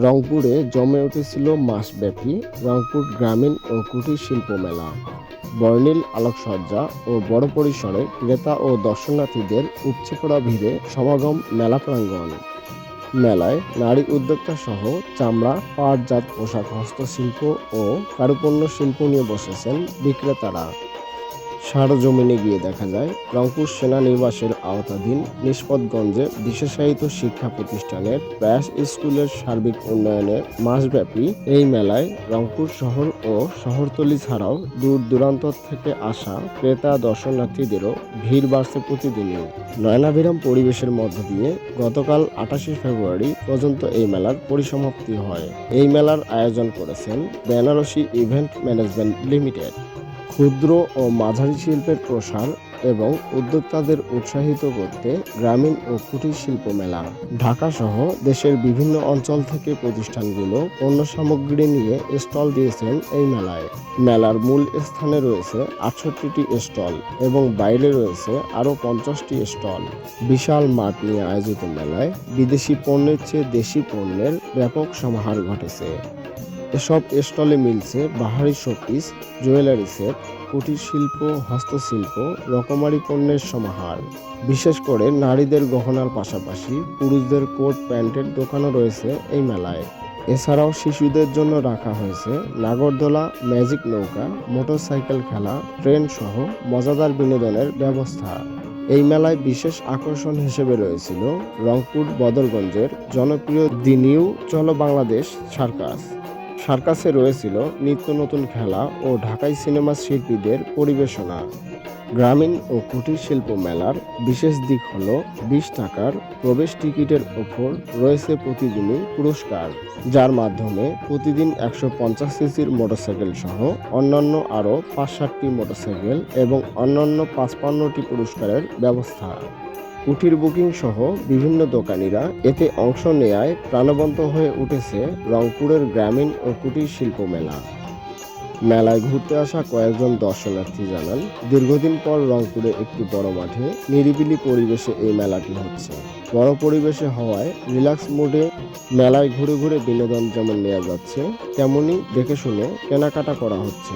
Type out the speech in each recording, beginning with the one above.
রংপুরে জমে উঠেছিল মাসব্যাপী রংপুর গ্রামীণ ও কুটির শিল্প মেলা। বর্ণিল আলোকসজ্জা ও বড় পরিসরে ক্রেতা ও দর্শনার্থীদের উপচে পড়া ভিড়ে সমাগম মেলা প্রাঙ্গণ। মেলায় নারী উদ্যোক্তা সহ চামড়া, পাটজাত পোশাক, হস্তশিল্প ও কারুপণ্য শিল্প নিয়ে বসেছেন বিক্রেতারা। সরেজমিনে গিয়ে দেখা যায়, রংপুর সেনানিবাসের আওতাধীন নিষ্পতগঞ্জে বিশেষায়িত শিক্ষা প্রতিষ্ঠানের প্রয়াস স্কুলের সার্বিক উন্নয়নে মাসব্যাপী এই মেলায় রংপুর শহর ও শহরতলি ছাড়াও দূর দূরান্ত থেকে আসা ক্রেতা দর্শনার্থীদেরও ভিড় বাড়ছে প্রতিদিনই। নয়নাভিরাম পরিবেশের মধ্য দিয়ে গতকাল 28 ফেব্রুয়ারি পর্যন্ত এই মেলার পরিসমাপ্তি হয়। এই মেলার আয়োজন করেছেন বেনারসি ইভেন্ট ম্যানেজমেন্ট লিমিটেড। ক্ষুদ্র ও মাঝারি শিল্পের প্রসার এবং উদ্যোক্তাদের উৎসাহিত করতে গ্রামীণ ও কুটির শিল্প মেলা। ঢাকা সহ দেশের বিভিন্ন অঞ্চল থেকে প্রতিষ্ঠানগুলো পণ্য সামগ্রী নিয়ে স্টল দিয়েছেন এই মেলায়। মেলার মূল স্থানে রয়েছে 68টি স্টল এবং বাইরে রয়েছে আরও 50টি স্টল। বিশাল মাঠ নিয়ে আয়োজিত মেলায় বিদেশি পণ্যের চেয়ে দেশি পণ্যের ব্যাপক সমাহার ঘটেছে। এসব স্টলে মিলছে বাহারি শোপিস, জুয়েলারি সেট, কুটির শিল্প, হস্তশিল্প, রকমারি পণ্যের সমাহার। বিশেষ করে নারীদের গহনার পাশাপাশি পুরুষদের কোট প্যান্টের দোকানও রয়েছে এই মেলায়। এছাড়াও শিশুদের জন্য রাখা হয়েছে নাগরদোলা, ম্যাজিক নৌকা, মোটরসাইকেল খেলা, ট্রেন সহ মজাদার বিনোদনের ব্যবস্থা। এই মেলায় বিশেষ আকর্ষণ হিসেবে রয়েছিল রংপুর বদরগঞ্জের জনপ্রিয় দি নিউ চলো বাংলাদেশ সার্কাস। সার্কাসে রয়েছিল নিত্য নতুন খেলা ও ঢাকাই সিনেমা শিল্পীদের পরিবেশনা। গ্রামীণ ও কুটির শিল্প মেলার বিশেষ দিক হল 20 টাকার প্রবেশ টিকিটের ওপর রয়েছে প্রতিদিনই পুরস্কার, যার মাধ্যমে প্রতিদিন 150 সিসির মোটরসাইকেল সহ অন্যান্য আরও 5-7টি মোটরসাইকেল এবং অন্যান্য 55টি পুরস্কারের ব্যবস্থা। কুটির বুকিং সহ বিভিন্ন দোকানিরা এতে অংশ নেয়ায় প্রাণবন্ত হয়ে উঠেছে রংপুরের গ্রামীণ ও কুটির শিল্প মেলা। মেলায় ঘুরতে আসা কয়েকজন দর্শনার্থী জানান, দীর্ঘদিন পর রংপুরে একটি বড় মাঠে নিরিবিলি পরিবেশে এই মেলাটি হচ্ছে। বড় পরিবেশে হওয়ায় রিল্যাক্স মুডে মেলায় ঘুরে ঘুরে বিনোদন যেমন নেওয়া যাচ্ছে, তেমনি দেখে শুনে কেনাকাটা করা হচ্ছে।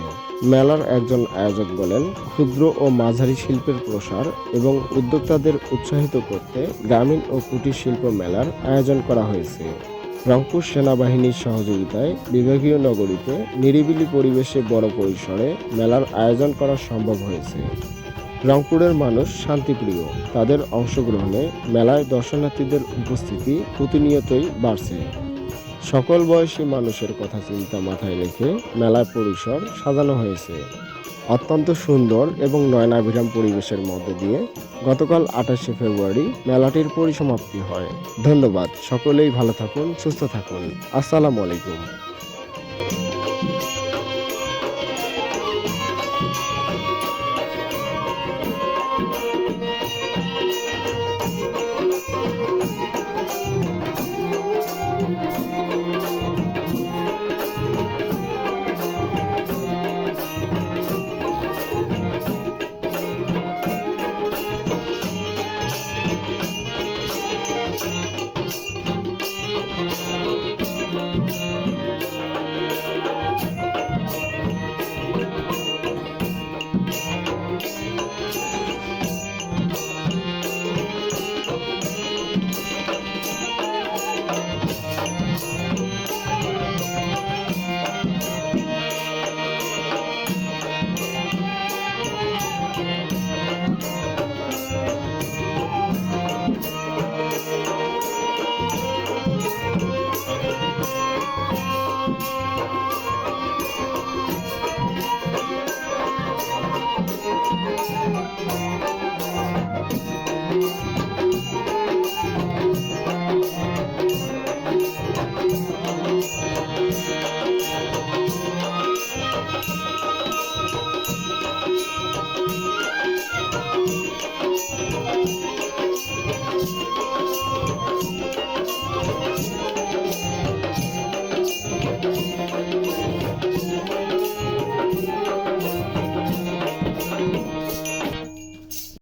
মেলার একজন আয়োজক বলেন, ক্ষুদ্র ও মাঝারি শিল্পের প্রসার এবং উদ্যোক্তাদের উৎসাহিত করতে গ্রামীণ ও কুটির শিল্প মেলার আয়োজন করা হয়েছে। রংপুর সেনাবাহিনীর সহযোগিতায় বিভাগীয় নগরীতে নিরিবিলি পরিবেশে বড় পরিসরে মেলার আয়োজন করা সম্ভব হয়েছে। রংপুরের মানুষ শান্তিপ্রিয়, তাদের অংশগ্রহণে মেলায় দর্শনার্থীদের উপস্থিতি প্রতিনিয়তই বাড়ছে। সকল বয়সী মানুষের কথা চিন্তা মাথায় রেখে মেলার পরিসর সাজানো হয়েছে। অত্যন্ত সুন্দর এবং নয়নাভিরাম পরিবেশের মধ্যে দিয়ে গতকাল 28 ফেব্রুয়ারি মেলাটির পরিসমাপ্তি হয়। ধন্যবাদ। সকলেই ভালো থাকুন, সুস্থ থাকুন। আসসালামু আলাইকুম।